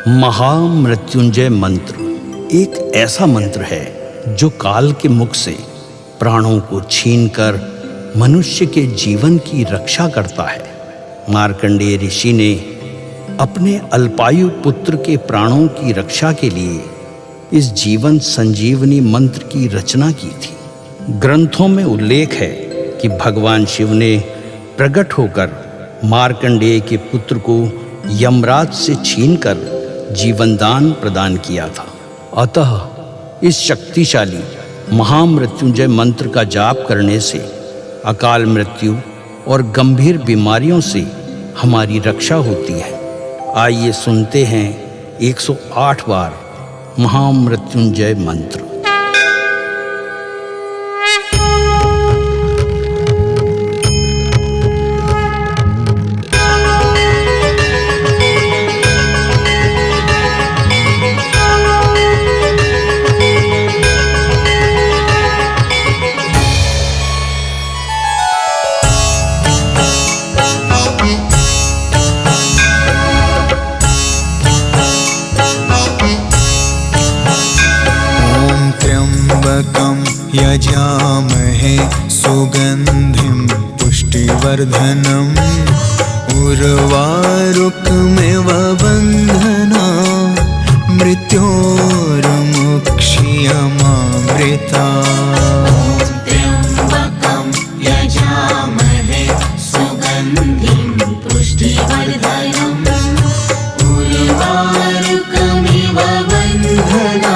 महामृत्युंजय मंत्र एक ऐसा मंत्र है जो काल के मुख से प्राणों को छीनकर मनुष्य के जीवन की रक्षा करता है। मार्कंडेय ऋषि ने अपने अल्पायु पुत्र के प्राणों की रक्षा के लिए इस जीवन संजीवनी मंत्र की रचना की थी। ग्रंथों में उल्लेख है कि भगवान शिव ने प्रकट होकर मार्कंडेय के पुत्र को यमराज से छीनकर जीवन दान प्रदान किया था। अतः इस शक्तिशाली महामृत्युंजय मंत्र का जाप करने से अकाल मृत्यु और गंभीर बीमारियों से हमारी रक्षा होती है। आइए सुनते हैं 108 बार महामृत्युंजय मंत्र। यजामहे सुगन्धिं पुष्टिवर्धनम् उर्वारुकमिव बन्धना मृत्योर्मुक्षीयमामृता। त्र्यम्बकं यजामहे सुगन्धिं पुष्टिवर्धनम् उर्वारुकमिव बन्धना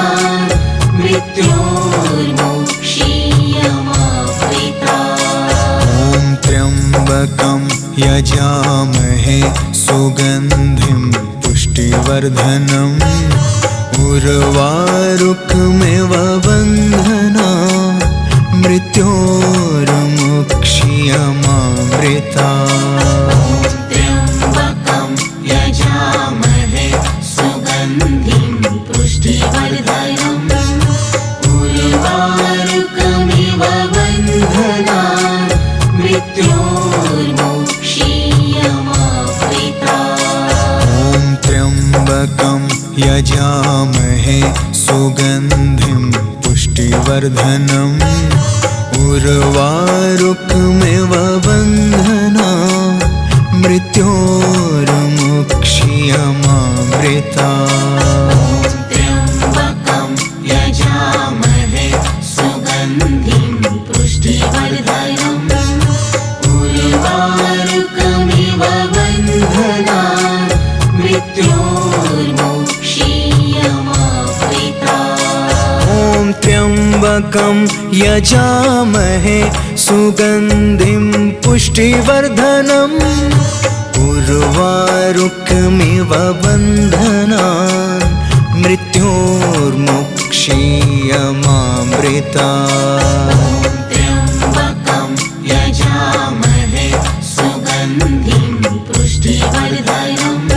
त्र्यम्बकं यजामहे सुगन्धिं पुष्टिवर्धनम् उर्वारुकमिव बन्धना मृत्योर्मुक्षीयमामृता। त्र्यम्बकं यजामहे सुगन्धिं पुष्टिवर्धनम् उर्वारुकमिव बन्धना मृत्योर्मुक्षीयमामृता। त्र्यम्बकं यजामहे सुगन्धिं पुष्टिवर्धनम् उर्वारुकमिव बन्धना मृत्योर्मुक्षीयमामृता। त्र्यम्बकं यजामहे सुगन्धिं पुष्टिवर्धनम् उर्वारुकमिव बन्धना मृत्योर्मुक्षीयमामृता। त्र्यम्बकं यजामहे सुगन्धिं पुष्टिवर्धनम् उर्वारुकमिव बन्धना मृत्योर्मुक्षीयमामृता। त्र्यम्बकं यजामहे सुगन्धिं पुष्टिवर्धनम्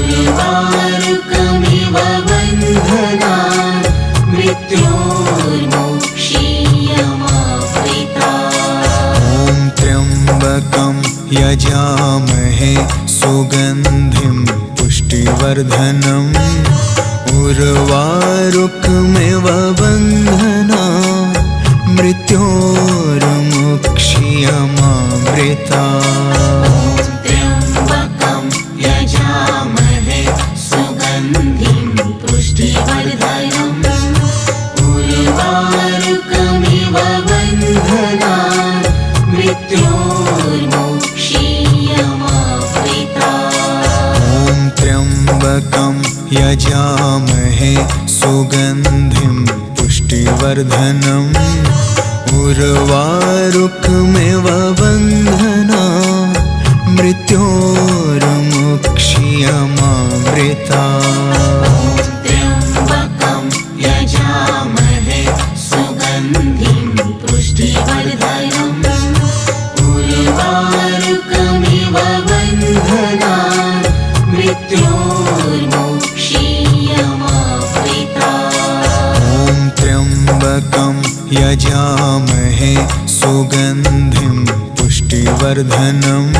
उर्वारुकमिव बन्धना मृत्योर्मुक्षीयमामृता। त्र्यम्बकं यजामहे सुगन्धिं पुष्टिवर्धनम् उर्वारुकमिव बन्धना मृत्योर्मुक्षीयमामृता। त्र्यम्बकं यजामहे सुगन्धिं पुष्टिवर्धनम् उर्वारुकमिव बन्धना मृत्योर्मुक्षीयमामृता। त्र्यम्बकं यजामहे सुगन्धिं पुष्टिवर्धनम् उर्वारुकमिव बन्धना मृत्योर्मुक्षीयमामृता। त्र्यम्बकं यजामहे सुगन्धिं पुष्टिवर्धनम् उर्वारुकमिव बन्धना मृत्योर्मुक्षीयमामृता। त्र्यम्बकं यजामहे सुगन्धिं पुष्टिवर्धनम्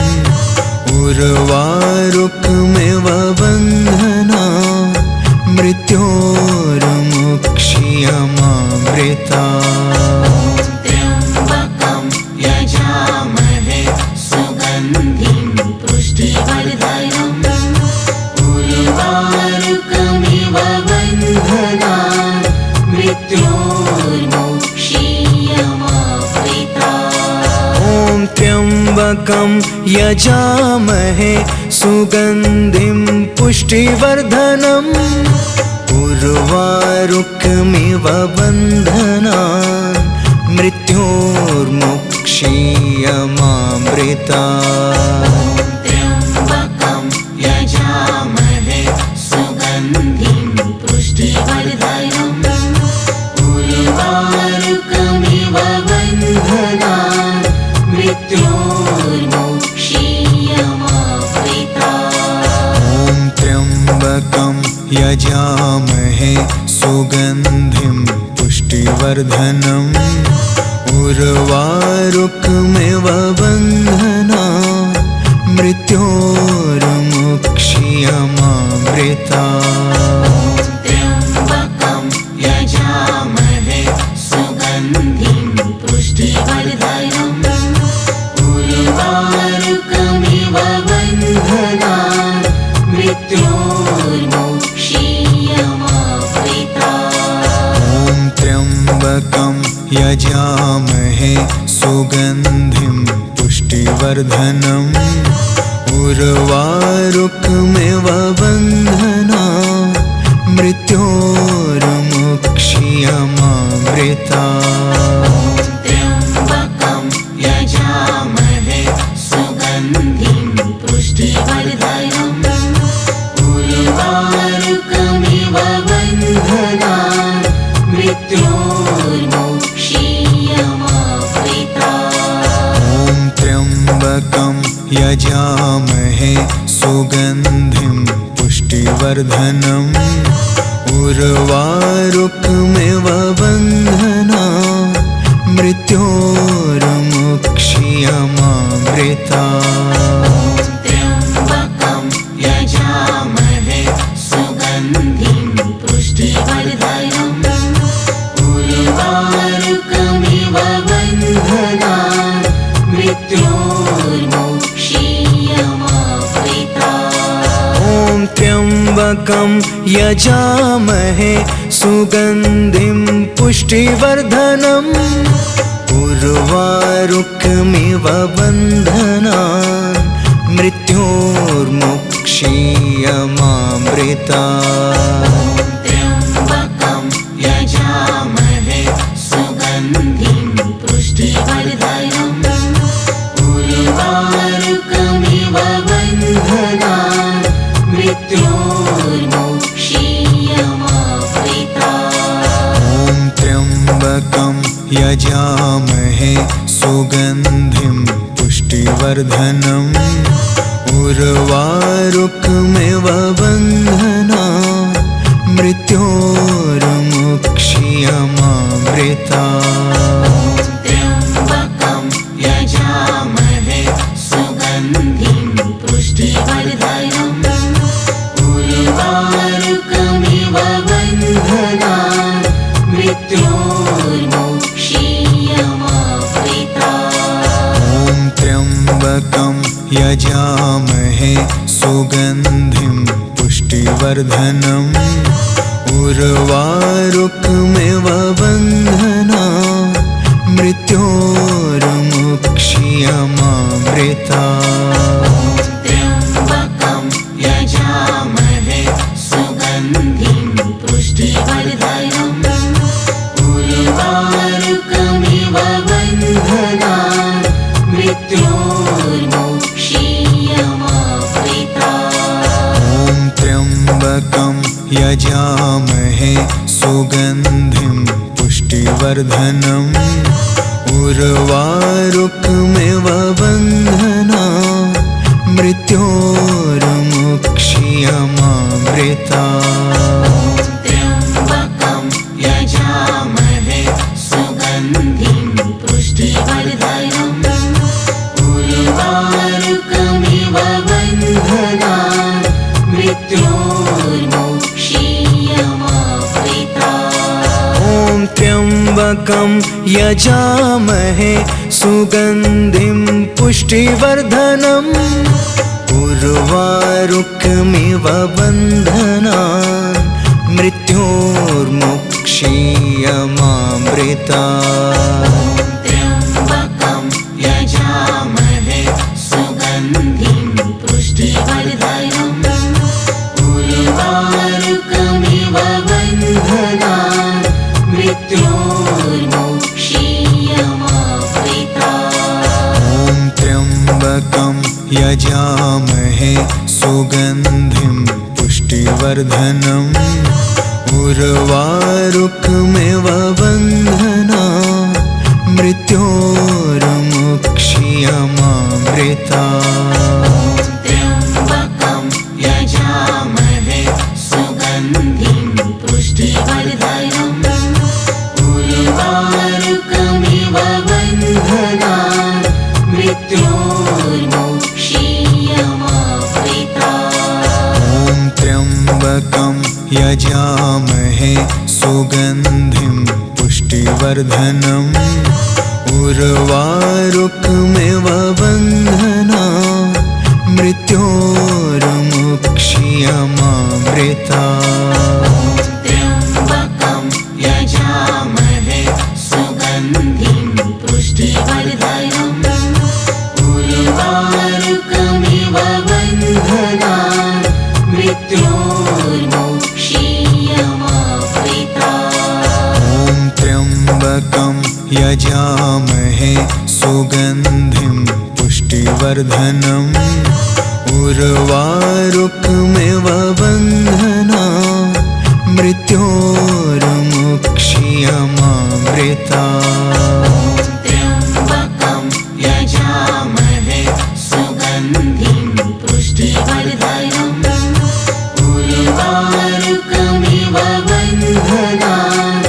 उर्वारुकमिव बन्धना मृत्योर्मुक्षीयमामृता त्र्यम्बकं यजामहे सुगन्धिं पुष्टिवर्धनम् उर्वारुकमिव बन्धनान् मृत्योर्मुक्षीयमामृता ॐ त्र्यम्बकं यजामहे सुगन्धिं पुष्टिवर्धनम् उर्वारुकमिव बन्धनान् मृत्योर्मुक्षीयमामृता त्र्यम्बकं यजामहे सुगन्धिं पुष्टिवर्धनम् उर्वारुकमिव बन्धनान् मृत्योर्मुक्षीयमामृता ॐ त्र्यम्बकं यजामहे सुगन्धिं पुष्टिवर्धनम् उर्वारुकमिव बन्धनान् मृत्योर्मुक्षीयमामृता त्र्यम्बकं यजामहे सुगन्धिं पुष्टिवर्धनम् उर्वारुकमिव बन्धनान् मृत्योर्मुक्षीयमामृता ॐ त्र्यम्बकं यजामहे सुगन्धिं पुष्टिवर्धनम् उर्वारुकमिव बन्धनान् मृत्योर्मुक्षीयमामृता त्र्यम्बकं यजामहे सुगन्धिं पुष्टिवर्धनम् उर्वारुकमिव बन्धनान् मृत्योर्मुक्षीयमामृता ॐ त्र्यम्बकं यजामहे सुगन्धिं पुष्टिवर्धनम् उर्वारुकमिव बन्धनान् मृत्योर्मुक्षीयमामृता त्र्यम्बकं यजामहे सुगन्धिं पुष्टिवर्धनम् उर्वारुकमिव बन्धनान् मृत्योर्मुक्षीयमामृता ॐ त्र्यम्बकं यजामहे सुगन्धिं पुष्टिवर्धनम् उर्वारुकमिव बन्धनान् मृत्योर्मुक्षीयमामृता त्र्यम्बकं यजामहे सुगन्धिं पुष्टिवर्धनम् उर्वारुकमिव बन्धनान् मृत्योर्मुक्षीयमामृता ॐ त्र्यम्बकं यजामहे सुगन्धिं पुष्टिवर्धनम् उर्वारुकमिव बन्धनान् मृत्योर्मुक्षीयमामृता त्र्यम्बकं यजामहे सुगन्धिं पुष्टिवर्धनम् उर्वारुकमिव बन्धनान् मृत्योर्मुक्षीयमामृता ॐ त्र्यम्बकं यजामहे सुगन्धिं पुष्टिवर्धनम् उर्वारुकमिव बन्धनान् मृत्योर्मुक्षीयमामृता त्र्यम्बकं यजामहे सुगन्धिं पुष्टिवर्धनम् उर्वारुकमिव बन्धनान् मृत्योर्मुक्षीयमामृता ॐ त्र्यम्बकं यजामहे सुगन्धिं पुष्टिवर्धनम् उर्वारुकमिव बन्धनान् मृत्योर्मुक्षीयमामृता त्र्यम्बकं यजामहे सुगन्धिं पुष्टिवर्धनम् उर्वारुकमिव बन्धनान् मृत्योर्मुक्षीयमामृता यजामहे सुगन्धिं पुष्टिवर्धनम् उर्वारुकमिव बन्धनान् मृत्योर्मुक्षीयमामृतात्। त्र्यम्बकं यजामहे सुगन्धिं पुष्टिवर्धनम् उर्वारुकमिव बन्धनान् मृत्योर्मुक्षीयमामृतात्। ॐ त्र्यम्बकं यजामहे सुगन्धिं पुष्टिवर्धनम् उर्वारुकमिव बन्धनान् मृत्योर्मुक्षीयमामृतात्। त्र्यम्बकं यजामहे सुगन्धिं पुष्टिवर्धनम् उर्वारुकमिव बन्धनान् मृत्योर्मुक्षीयमामृतात्। ॐ त्र्यम्बकं यजामहे सुगन्धिं पुष्टिवर्धनम् उर्वारुकमिव बन्धनान् मृत्योर्मुक्षीयमामृतात्। त्र्यम्बकं यजामहे सुगन्धिं पुष्टिवर्धनम् उर्वारुकमिव बन्धनान् मृत्योर्मुक्षीयमामृतात्। ॐ त्र्यम्बकं यजामहे सुगन्धिं पुष्टिवर्धनम् उर्वारुकमिव बन्धनान् मृत्योर्मुक्षीयमामृतात्। त्र्यम्बकं यजामहे सुगन्धिं पुष्टिवर्धनम् उर्वारुकमिव बन्धनान्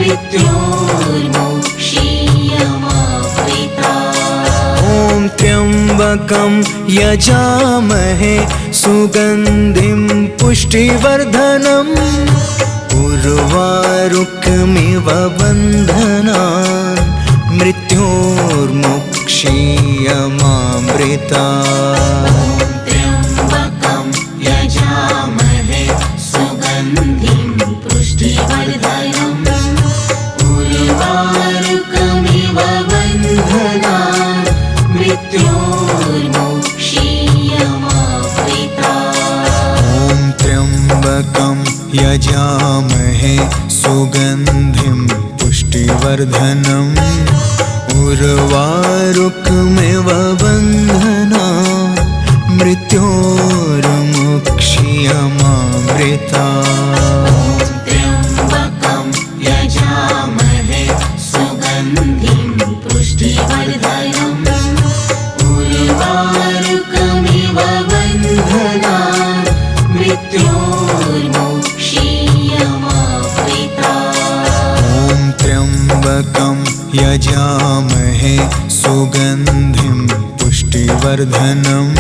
मृत्योर्मुक्षीयमामृतात्। ॐ त्र्यम्बकं यजामहे सुगन्धिं पुष्टिवर्धनम् उर्वारुकमिव बन्धनान् मृत्योर्मुक्षीयमामृतात्। त्र्यम्बकं यजामहे सुगन्धिं पुष्टिवर्धनम् उर्वारुकमिव बन्धनान् मृत्योर्मुक्षीयमामृतात्। ॐ त्र्यम्बकं यजामहे सुगन्धिं पुष्टिवर्धनम् उर्वारुकमिव बन्धनान् मृत्योर्मुक्षीयमामृतात्। त्र्यम्बकं यजामहे सुगन्धिं पुष्टिवर्धनम् उर्वारुकमिव बन्धनान् मृत्योर्मुक्षीयमामृतात्। ॐ त्र्यम्बकं यजामहे सुगन्धिं पुष्टिवर्धनम्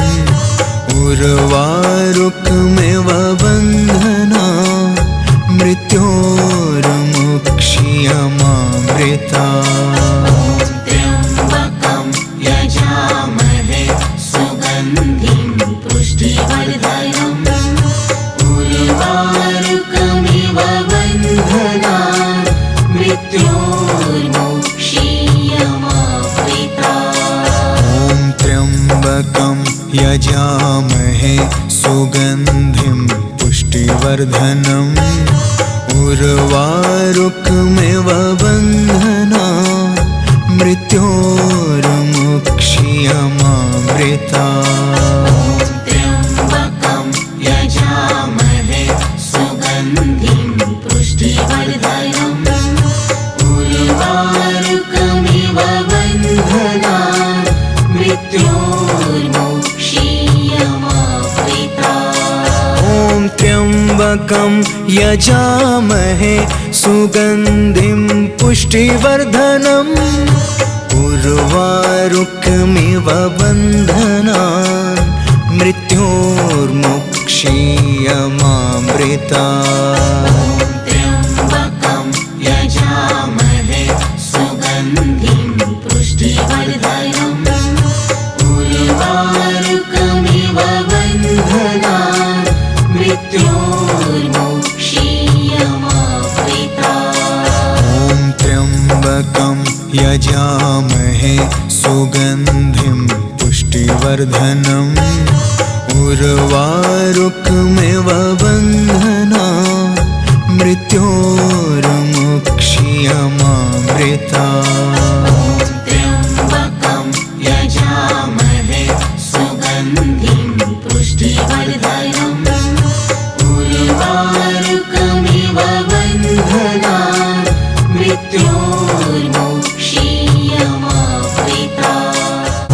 उर्वारुकमिव बन्धनान् मृत्योर्मुक्षीयमामृतात्। त्र्यम्बकं यजामहे सुगन्धिं पुष्टिवर्धनम् उर्वारुकमिव बन्धनान् मृत्योर्मुक्षीयमामृतात्। ॐ त्र्यम्बकं यजामहे सुगन्धिं पुष्टिवर्धनम् उर्वारुकमिव बन्धनान् मृत्योर्मुक्षीयमामृतात्। त्र्यम्बकं यजामहे सुगन्धिं पुष्टिवर्धनम् उर्वारुकमिव बन्धनान् मृत्योर्मुक्षीयमामृतात्। ॐ त्र्यम्बकं यजामहे सुगन्धिं पुष्टिवर्धनम् उर्वारुकमिव बन्धनान् मृत्योर्मुक्षीयमामृतात्। त्र्यम्बकं यजामहे सुगन्धिं यजामहे सुगन्धिं पुष्टिवर्धनम् उर्वारुकमिव बन्धनात् मृत्योर्मुक्ष्यमामृतात्। त्र्यम्बकं यजामहे सुगन्धिं पुष्टिवर्धनम् उर्वारुकमिव बन्धनात् मृत्योर्मुक्ष्यमामृतात्।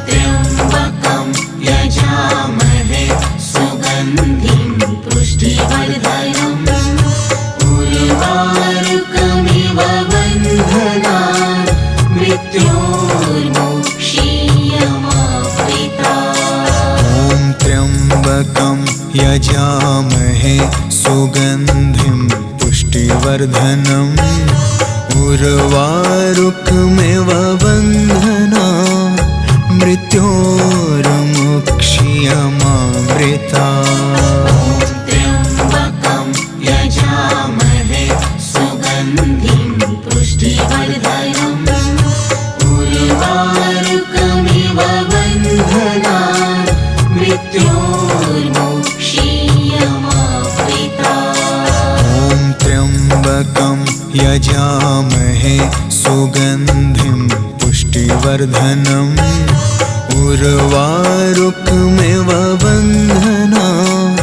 त्र्यम्बकं यजामहे सुगन्धिं पुष्टिवर्धनम् उर्वारुकमिव बन्धनात् मृत्योर्मुक्ष्यमामृतात्। त्र्यम्बकं यजामहे सुगन्धिं पुष्टिवर्धनम् उर्वारुकमिव बन्धनात् मृत्योर्मुक्ष्यमामृतात्। त्र्यम्बकं यजामहे सुगन्धिं पुष्टिवर्धनम् उर्वारुकमिव बन्धनात्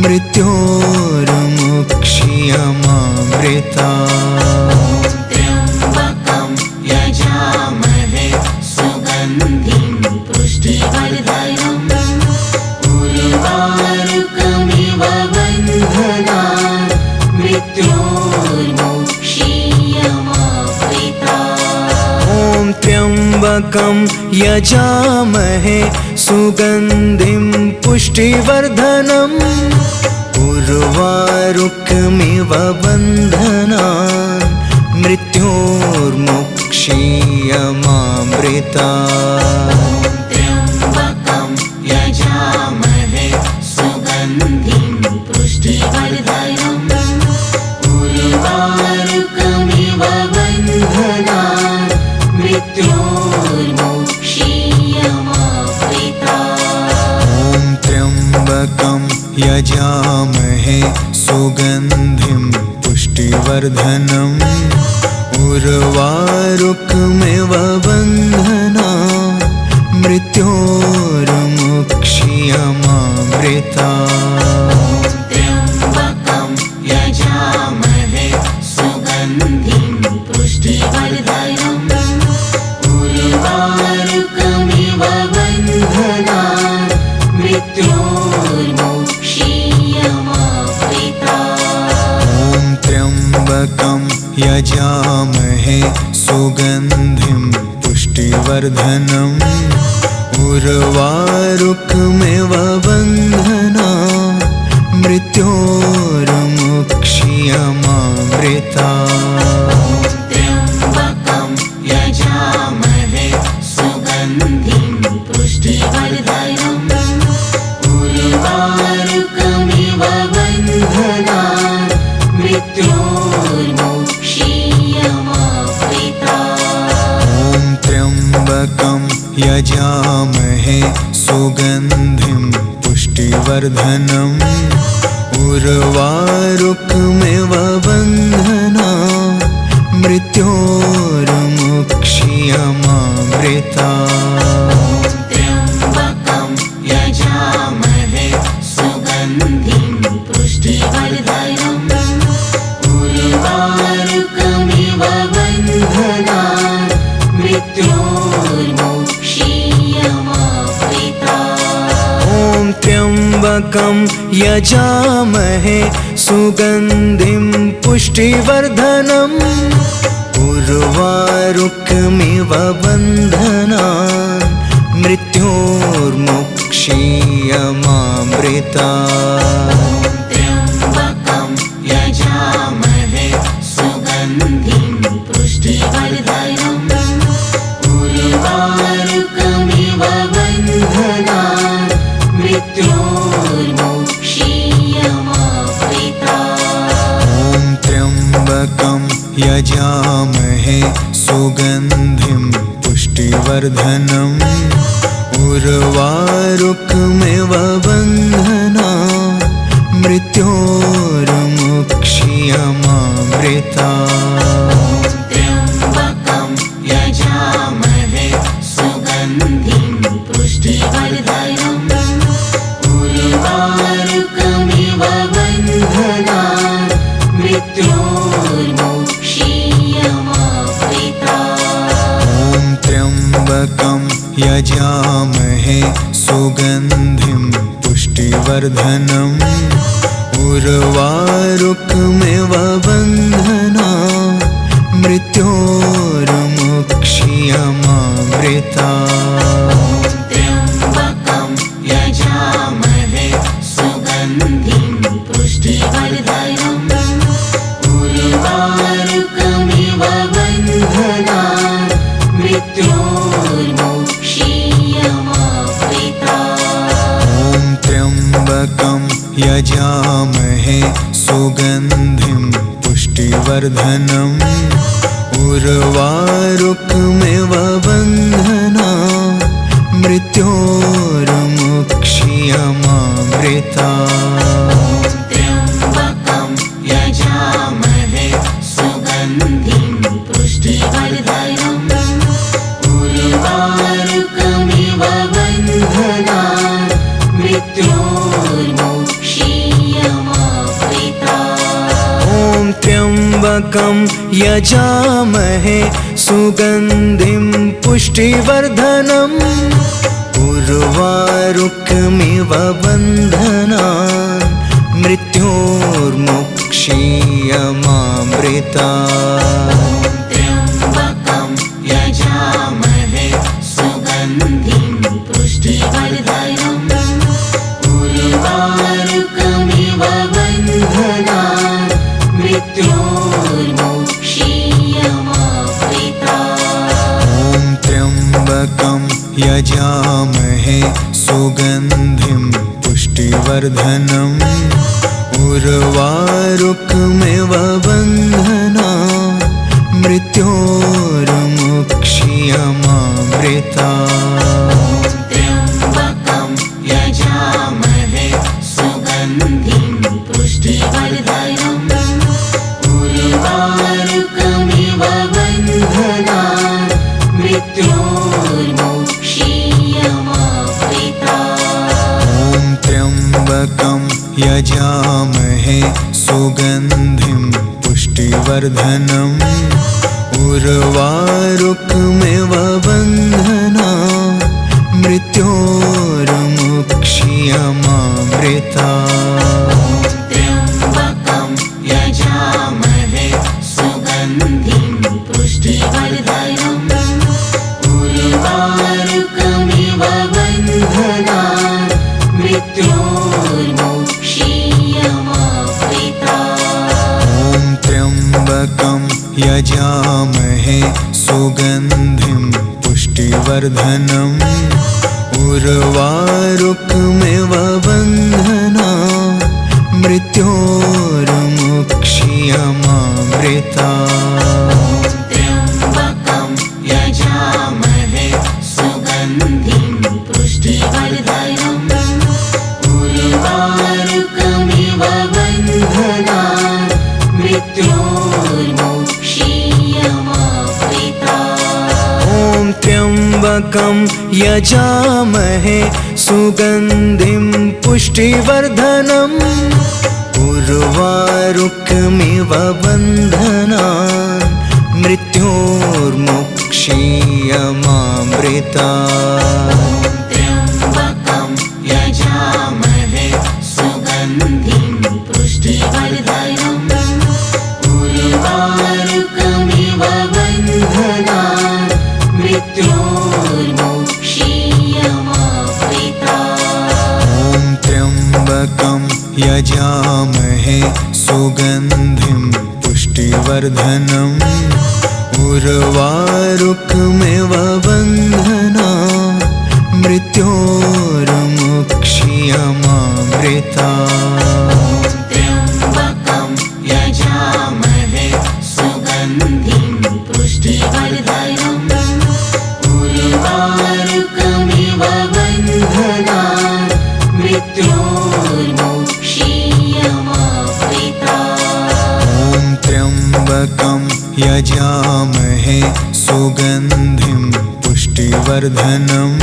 मृत्योर्मुक्ष्यमामृतात्। त्र्यम्बकं यजामहे सुगन्धिं पुष्टिवर्धनम् उर्वारुकमिव बन्धनात् मृत्योर्मुक्ष्यमामृतात्। त्र्यम्बकं यजामहे सुगन्धिं पुष्टिवर्धनम् उर्वारुकमिव बन्धनात् मृत्योर्मुक्ष्यमामृतात्। त्र्यम्बकं यजामहे सुगन्धिं पुष्टिवर्धनम् उर्वारुकमिव बन्धनात् मृत्योर्मुक्ष्यमामृतात्। त्र्यम्बकं यजामहे सुगन्धिं पुष्टिवर्धनम् उर्वारुकमिव बन्धनात् मृत्योर्मुक्ष्यमामृतात्। त्र्यम्बकं यजामहे सुगन्धिं पुष्टिवर्धनम् उर्वारुकमिव बन्धनात् मृत्योर्मुक्ष्यमामृतात्। त्र्यम्बकं यजामहे सुगन्धिं पुष्टिवर्धनम् उर्वारुकमिव बन्धनात् मृत्योर्मुक्ष्यमामृतात्। त्र्यम्बकं यजामहे सुगन्धिं पुष्टिवर्धनम् उर्वारुकमिव बन्धनात् मृत्योर्मुक्ष्यमामृतात्। त्र्यम्बकं यजामहे सुगन्धिं पुष्टिवर्धनम् उर्वारुकमिव बन्धनात् मृत्योर्मुक्ष्यमामृतात्। त्र्यम्बकं यजामहे सुगन्धिं पुष्टिवर्धनम् उर्वारुकमिव बन्धनात् मृत्योर्मुक्ष्यमामृतात्। त्र्यम्बकं यजामहे सुगन्धिं पुष्टिवर्धनम् उर्वारुकमिव बन्धनात् मृत्योर्मुक्ष्यमामृतात्। त्र्यम्बकं यजामहे सुगन्धिं पुष्टिवर्धनम् उर्वारुकमिव बन्धनात् मृत्योर्मुक्ष्यमामृतात्। त्र्यम्बकं यजामहे सुगन्धिं पुष्टिवर्धनम् उर्वारुकमिव बन्धनात् मृत्योर्मुक्ष्यमामृतात्। त्र्यम्बकं यजामहे सुगन्धिं पुष्टिवर्धनम् उर्वारुकमिव बन्धना मृत्योर्मुक्षीयमामृता त्र्यम्बकं यजामहे सुगन्धिं पुष्टिवर्धनम् उर्वारुकमिव बन्धनान् मृत्योर्मुक्षीयमामृता ॐ त्र्यम्बकं यजामहे सुगन्धिं पुष्टिवर्धनम् उर्वारुकमिव बन्धना मृत्योर्मुक्षीयमामृता त्र्यम्बकं यजामहे सुगन्धिं पुष्टिवर्धनम् उर्वारुकमिव बन्धनान् मृत्योर्मुक्षीयमामृता ॐ त्र्यम्बकं यजामहे सुगन्धिं पुष्टिवर्धनम् उर्वारुकमिव बन्धना मृत्योर्मुक्षीयमामृता त्र्यम्बकं यजामहे सुगन्धिं पुष्टिवर्धनम् उर्वारुकमिव बन्धनान् मृत्योर्मुक्षीयमामृता ॐ त्र्यम्बकं यजामहे सुगन्धिं पुष्टिवर्धनम् उर्वारुकमिव बन्धनान् मृत्योर्मुक्षीयमामृता त्र्यम्बकं यजामहे सुगन्धिं पुष्टिवर्धनम् उर्वारुकमिव बन्धनान् मृत्योर्मुक्षीयमामृता ॐ त्र्यम्बकं यजामहे सुगन्धिं पुष्टिवर्धनम् उर्वारुकमिव बन्धना मृत्योर्मुक्षीयमामृता त्र्यम्बकं यजामहे सुगन्धिं पुष्टिवर्धनम् उर्वारुकमिव बन्धनान् मृत्योर्मुक्षीयमामृता ॐ त्र्यम्बकं यजामहे सुगन्धिं पुष्टिवर्धनम् उर्वारुकमिव बन्धना मृत्योर्मुक्षीयमामृता त्र्यम्बकं यजामहे सुगन्धिं पुष्टिवर्धनम् उर्वारुकमिव बन्धनान् मृत्योर्मुक्षीयमामृता ॐ त्र्यम्बकं यजामहे सुगन्धिं पुष्टिवर्धनम् उर्वारुकमिव बन्धना मृत्योर्मुक्षीयमामृता त्र्यम्बकं यजामहे सुगन्धिं पुष्टिवर्धनम् उर्वारुकमिव बन्धनान् मृत्योर्मुक्षीयमामृता ॐ त्र्यम्बकं यजामहे सुगन्धिं पुष्टिवर्धनम् उर्वारुकमिव बन्धनान् मृत्योर्मुक्षीयमामृता त्र्यम्बकं यजामहे सुगन्धिं पुष्टिवर्धनम् उर्वारुकमिव बन्धनान् मृत्योर्मुक्षीयमामृता ॐ त्र्यम्बकं यजामहे सुगन्धिं पुष्टिवर्धनम् उर्वारुकमिव बन्धना मृत्योर्मुक्षीयमामृता त्र्यम्बकं यजामहे सुगन्धिं पुष्टिवर्धनम् मृत्योर्मुक्षीयमामृता। ॐ त्र्यम्बकं यजामहे सुगन्धिं पुष्टिवर्धनम्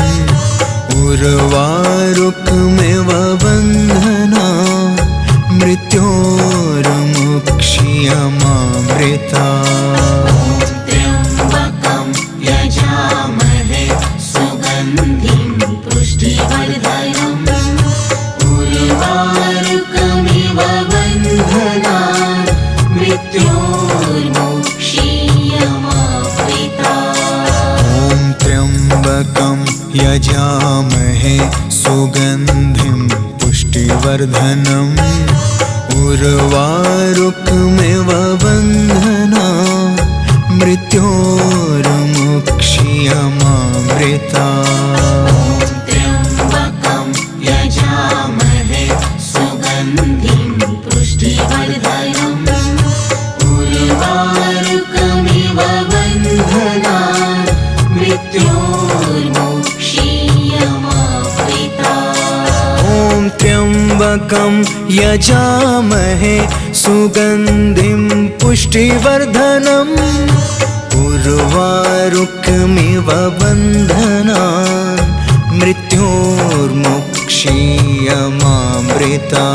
उर्वारुकमिव बन्धनान् मृत्योर्मुक्षीयमामृता। त्र्यम्बकं यजामहे सुगन्धिं पुष्टिवर्धनम् उर्वारुकमिव बन्धनान् मृत्योर्मुक्षीयमामृता। ॐ त्र्यम्बकं यजामहे सुगन्धिं पुष्टिवर्धनम् उर्वारुकमिव बन्धनान् मृत्योर्मुक्षीयमामृता। त्र्यम्बकं यजामहे सुगन्धिं पुष्टिवर्धनम् उर्वारुकमिव बन्धनान् मृत्योर्मुक्षीयमामृता। ॐ त्र्यम्बकं यजामहे सुगन्धिं पुष्टिवर्धनम् उर्वारुकमिव बन्धनान् मृत्योर्मुक्षीयमामृता।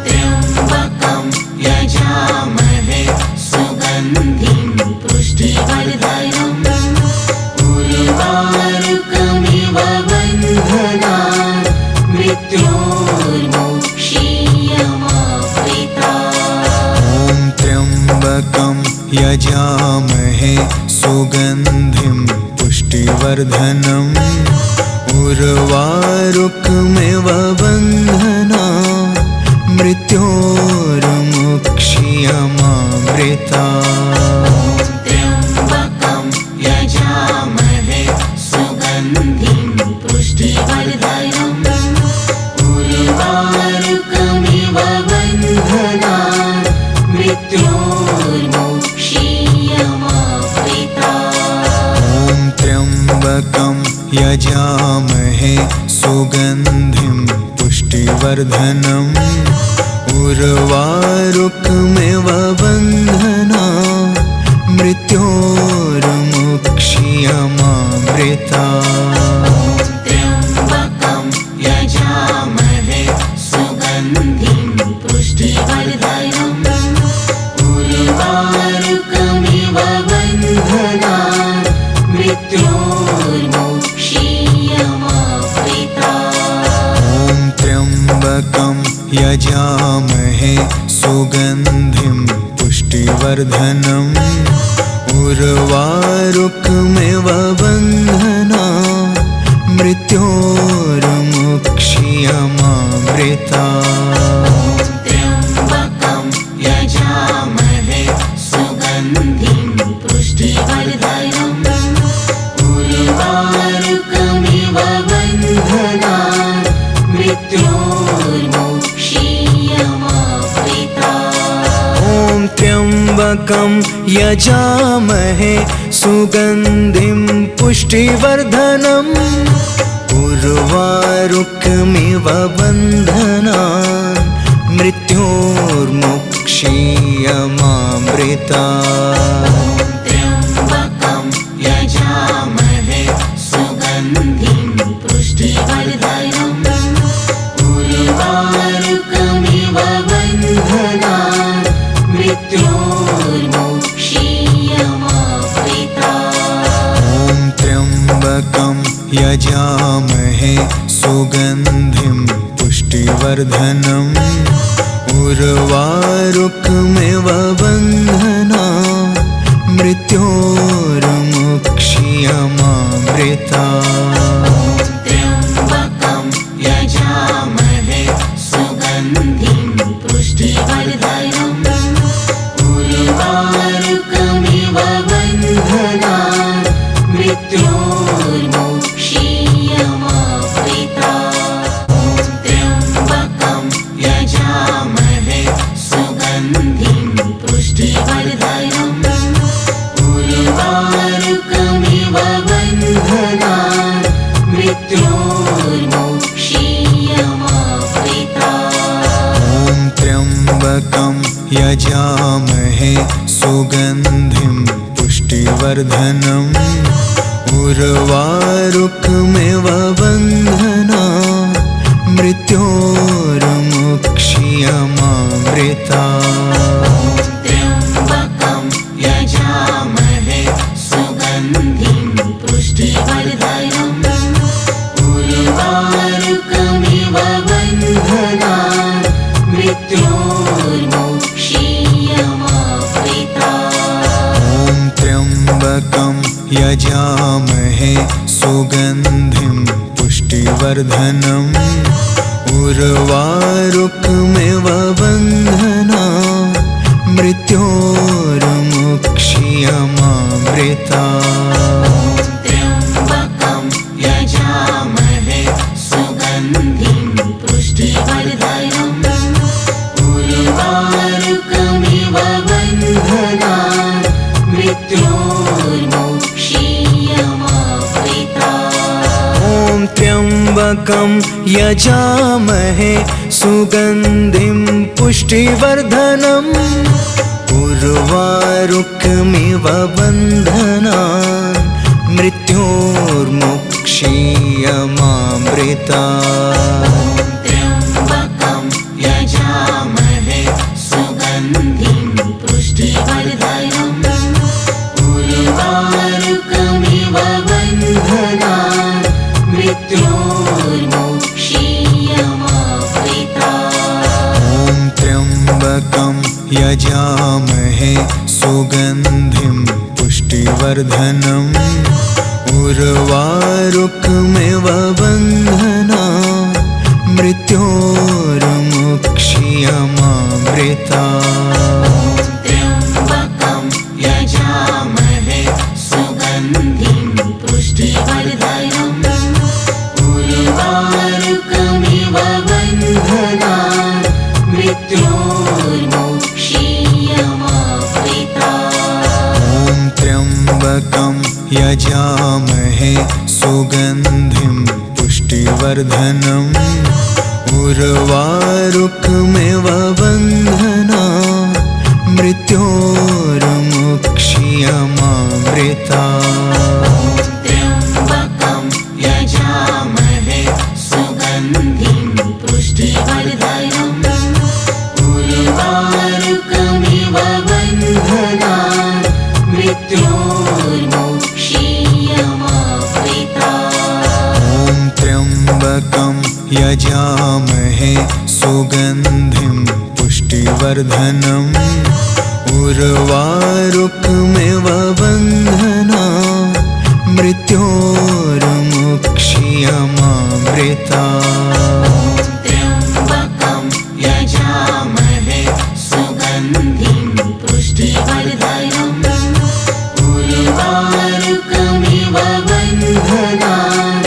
त्र्यम्बकं यजामहे सुगन्धिं पुष्टिवर्धनम् उर्वारुकमिव बन्धनान् मृत्योर्मुक्षीयमामृता। ॐ त्र्यम्बकं यजामहे सुगन्धिं पुष्टिवर्धनम् उर्वारुकमिव बन्धनान् मृत्योर्मुक्षीयमामृता। त्र्यम्बकं यजामहे सुगन्धिं पुष्टिवर्धनम् उर्वारुकमिव बन्धनान् मृत्योर्मुक्षीयमामृता। ॐ त्र्यम्बकं यजामहे सुगन्धिं पुष्टिवर्धनम् उर्वारुकमिव बन्धनान् मृत्योर्मुक्षीयमामृता। त्र्यम्बकं यजामहे सुगन्धिं पुष्टिवर्धनम् उर्वारुकमिव बन्धनान् मृत्योर्मुक्षीयमामृता। ॐ त्र्यम्बकं यजामहे सुगन्धिं पुष्टिवर्धनम् उर्वारुकमिव बन्धनान् मृत्योर्मुक्षीयमामृता। त्र्यम्बकं यजामहे सुगन्धिं पुष्टिवर्धनम् उर्वारुकमिव बन्धनान् मृत्योर्मुक्षीयमामृता। ॐ त्र्यम्बकं यजामहे सुगन्धिं पुष्टिवर्धनम् उर्वारुकमिव बन्धनान् मृत्योर्मुक्षीयमामृता। त्र्यम्बकं यजामहे सुगन्धिं पुष्टिवर्धनम् उर्वारुकमिव बन्धनान् मृत्योर्मुक्षीयमामृता। ॐ त्र्यम्बकं यजामहे सुगन्धिं पुष्टिवर्धनम् उर्वारुकमिव बन्धनान् मृत्योर्मुक्षीयमामृता। त्र्यम्बकं यजामहे सुगन्धिं पुष्टिवर्धनम् उर्वारुकमिव बन्धनान् मृत्योर्मुक्षीयमामृता। त्र्यम्बकं यजामहे सुगन्धिं पुष्टिवर्धनम् उर्वारुकमिव बन्धनान् यजामहे सुगन्धिं पुष्टिवर्धनम् उर्वारुकमिव बन्धनान् मृत्योर्मुक्षीयमामृता त्र्यम्बकं यजामहे सुगन्धिं पुष्टिवर्धनम् उर्वारुकमिव बन्धनान् मृत्योर्मुक्षीयमामृता ॐ त्र्यम्बकं यजामहे सुगन्धिं पुष्टिवर्धनम् उर्वारुकमिव बन्धनान् मृत्योर्मुक्षीयमामृता त्र्यम्बकं यजामहे सुगन्धिं पुष्टिवर्धनम् उर्वारुकमिव बन्धनान् मृत्योर्मुक्षीयमामृता ॐ त्र्यम्बकं यजामहे सुगन्धिं पुष्टिवर्धनम् उर्वारुकमिव बन्धनान् मृत्योर्मुक्षीयमामृता त्र्यम्बकं यजामहे सुगन्धिं पुष्टिवर्धनम् उर्वारुकमिव बन्धनान् मृत्योर्मुक्षीयमामृता ॐ त्र्यम्बकं यजामहे सुगन्धिं पुष्टिवर्धनम् उर्वारुकमिव बन्धनान् मृत्योर्मुक्षीयमामृता त्र्यम्बकं यजामहे सुगन्धिं पुष्टिवर्धनम् उर्वारुकमिव बन्धनान् मृत्योर्मुक्षीयमामृता ॐ त्र्यम्बकं यजामहे सुगन्धिं पुष्टिवर्धनम् उर्वारुकमिव बन्धनान् मृत्योर्मुक्षीयमामृता त्र्यम्बकं यजामहे सुगन्धिं पुष्टिवर्धनम् उर्वारुकमिव बन्धनान् मृत्योर्मुक्षीयमामृता ॐ त्र्यम्बकं यजामहे सुगन्धिं पुष्टिवर्धनम् उर्वारुकमिव बन्धनान् मृत्योर्मुक्षीयमामृता त्र्यम्बकं यजामहे सुगन्धिं पुष्टिवर्धनम् उर्वारुकमिव बन्धनान्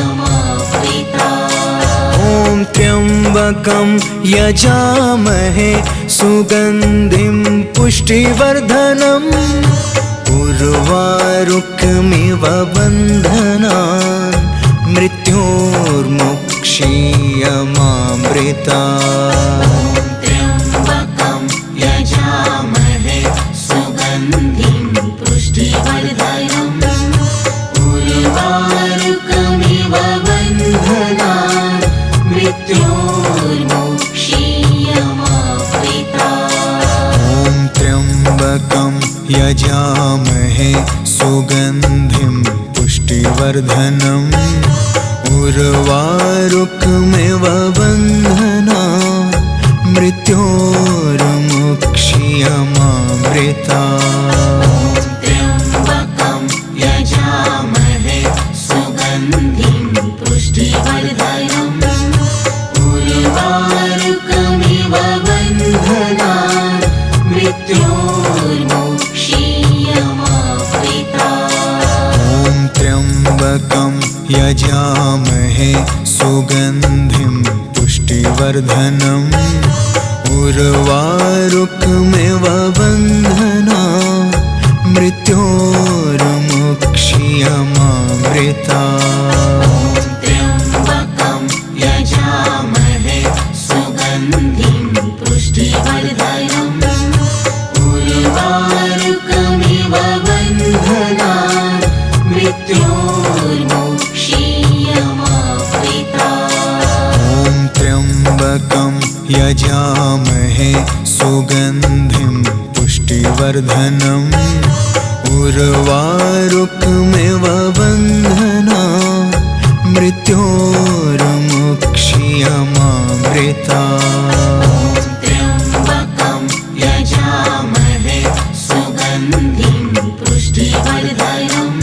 मृत्योर्मुक्षीयमामृता ॐ त्र्यम्बकं यजामहे सुगन्धिं पुष्टिवर्धनम् उर्वारुकमिव बन्धनान् मृत्योर्मुक्षीयमामृता त्र्यम्बकं यजामहे सुगन्धिं पुष्टिवर्धनम् उर्वारुकमिव बन्धनान् मृत्योर्मुक्षीयमामृता ॐ त्र्यम्बकं यजामहे सुगन्धिं पुष्टिवर्धनम् उर्वारुकमिव बन्धनान् मृत्योर्मुक्षीयमामृता त्र्यम्बकं यजामहे सुगन्धिं पुष्टिवर्धनम् उर्वारुकमिव बन्धनान् मृत्योर्मुक्षीयमामृता ॐ त्र्यम्बकं यजामहे सुगन्धिं पुष्टिवर्धनम् उर्वारुकमिव बन्धनान् मृत्योर्मुक्षीयमामृता त्र्यम्बकं यजामहे सुगन्धिं त्र्यम्बकं यजामहे सुगन्धिं पुष्टिवर्धनम् उर्वारुकमिव बन्धनान् मृत्योर्मुक्ष्यमामृतात्। त्र्यम्बकं यजामहे सुगन्धिं पुष्टिवर्धनम्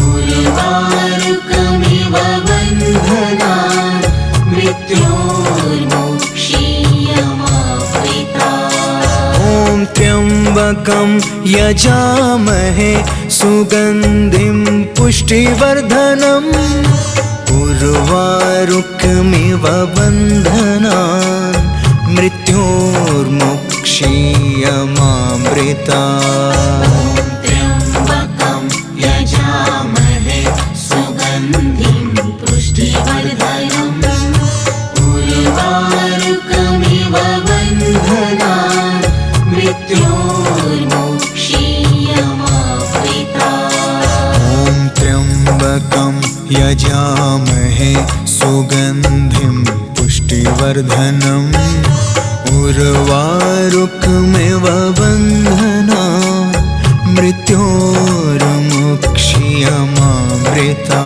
उर्वारुकमिव बन्धनान् मृत्योर्मुक्ष्यमामृतात्। ॐ त्र्यम्बकं यजामहे सुगन्धिं पुष्टिवर्धनम् उर्वारुकमिव बन्धनान् मृत्योर्मुक्ष्यमामृतात्। त्र्यम्बकं यजामहे सुगन्धिं पुष्टिवर्धनम् उर्वारुकमिव बन्धनान् मृत्योर्मुक्ष्यमामृतात्। ॐ त्र्यम्बकं यजामहे सुगन्धिं पुष्टिवर्धनम् उर्वारुकमिव बन्धनान् मृत्योर्मुक्ष्यमामृतात्।